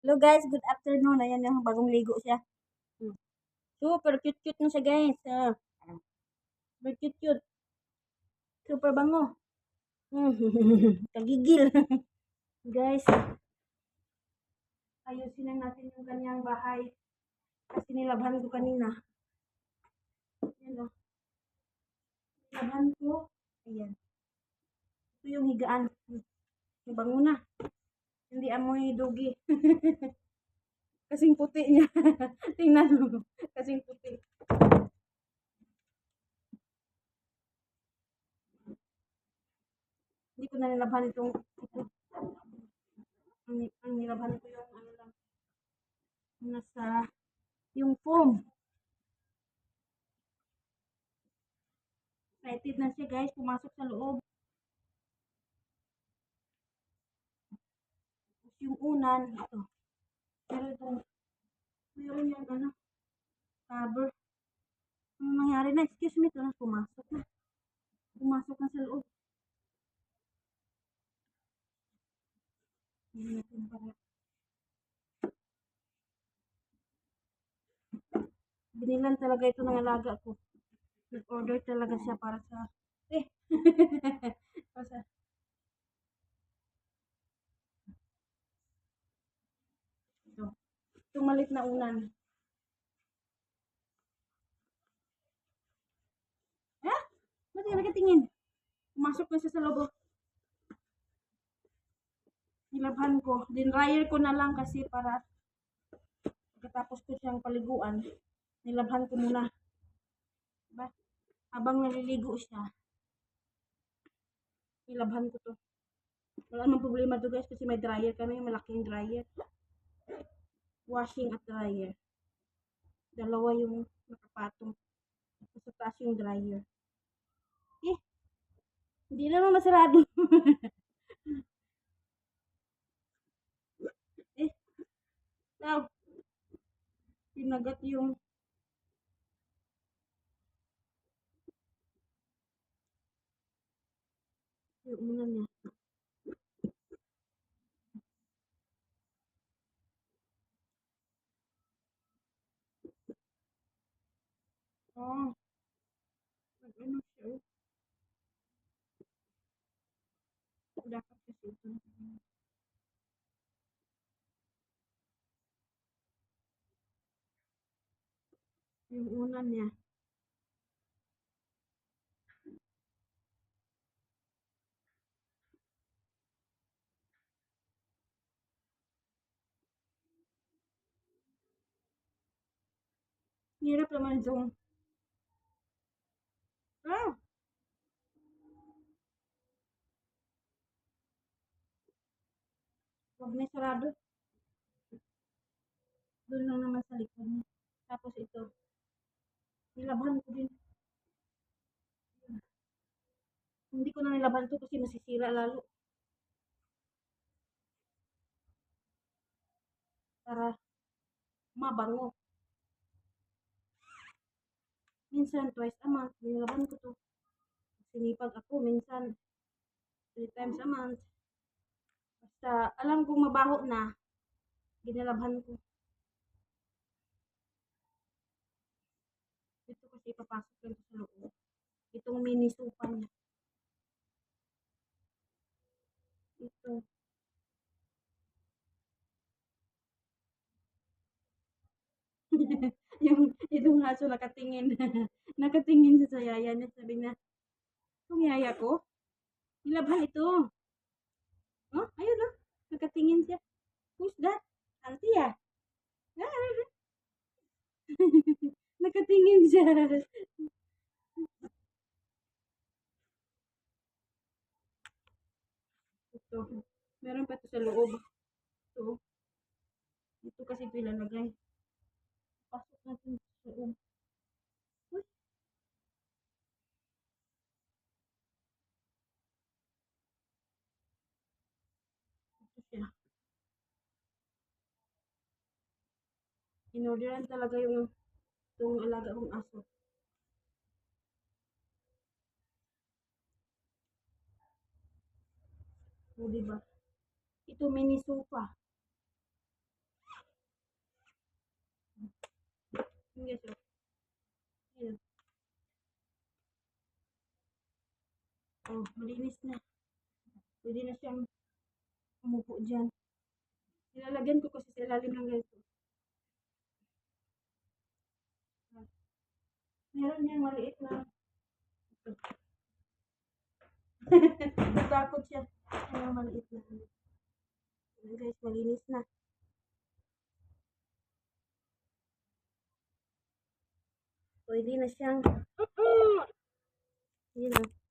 Hello guys, good afternoon. Ayan yung bagong ligo siya. Hmm. Super cute-cute na siya guys. Super cute-cute. Super bango. Hmm. Kagigil. Guys, ayusin na natin yung kanyang bahay. Kasi nilabhan ko kanina. Ayan o. Nilabhan ko. Ayan. Ito yung higaan. Bango na. Hindi amoy dugi. Kasing puti niya. Tingnan mo. Kasing puti. Hindi ko na nilabhan itong ito. Ang nilabhan ko yung ano lang. Nasa yung foam. Excited na siya guys, pumasok sa loob. Yung unan, ito. Pero itong, meron yung ano, cover. Ano nangyari na? Excuse me, ito na, pumasok na. Pumasok na sa loob. Hindi natin para. Binilan talaga ito ng alaga ko. Nag-order talaga siya para sa, eh, para sa, ito. Itong malit na unan. Ha? Ba't ka nakatingin? Pumasok na siya sa loob. Nilabhan ko. Dinryer ko na lang kasi para pagkatapos ko siyang paliguan, nilabhan ko muna. Diba? Habang naliligo siya, nilabhan ko to. Wala namang problema to guys kasi may dryer kami, malaking dryer. Washing at dryer. Dalawa yung nakapatong. Sa taas yung dryer. Eh, hindi naman masarado. Eh, tao. Pinagat yung una niya. Oh, ano siya. Dapat kasi ito. Yung una niya. Hirap naman itong. Ah, wag na sarado. Doon lang naman sa likod niya. Tapos ito. Nilabhan ko din. Hindi ko na nilabhan to kasi masisira lalo. Para mabango. Minsan, twice a month, nilabhan ko to. Sinipag ako, minsan, 3 times a month. Basta, alam kong mabaho na, ginalabhan ko. Dito kasi ipapasok lang sa loob. Itong mini sofa niya. Ito. Itong aso nakatingin. Nakatingin siya sa yaya niya. Sabi niya, itong yaya ko, nilabhan ito. Oh, ayun oh. Nakatingin siya. Who's that? Auntie ah. Nakatingin siya. Ito. Meron pa ito sa loob. Ito. Dito kasi ito ilalagay. Pasok natin sa loob. Uy, ito siya. Inorderan talaga yung itong alaga kong aso. O, diba? Ito mini sofa. maliit na. Natakot siya. Ayan, maliit na. Ayan, guys, malinis na. Pwede na siyang, yun o.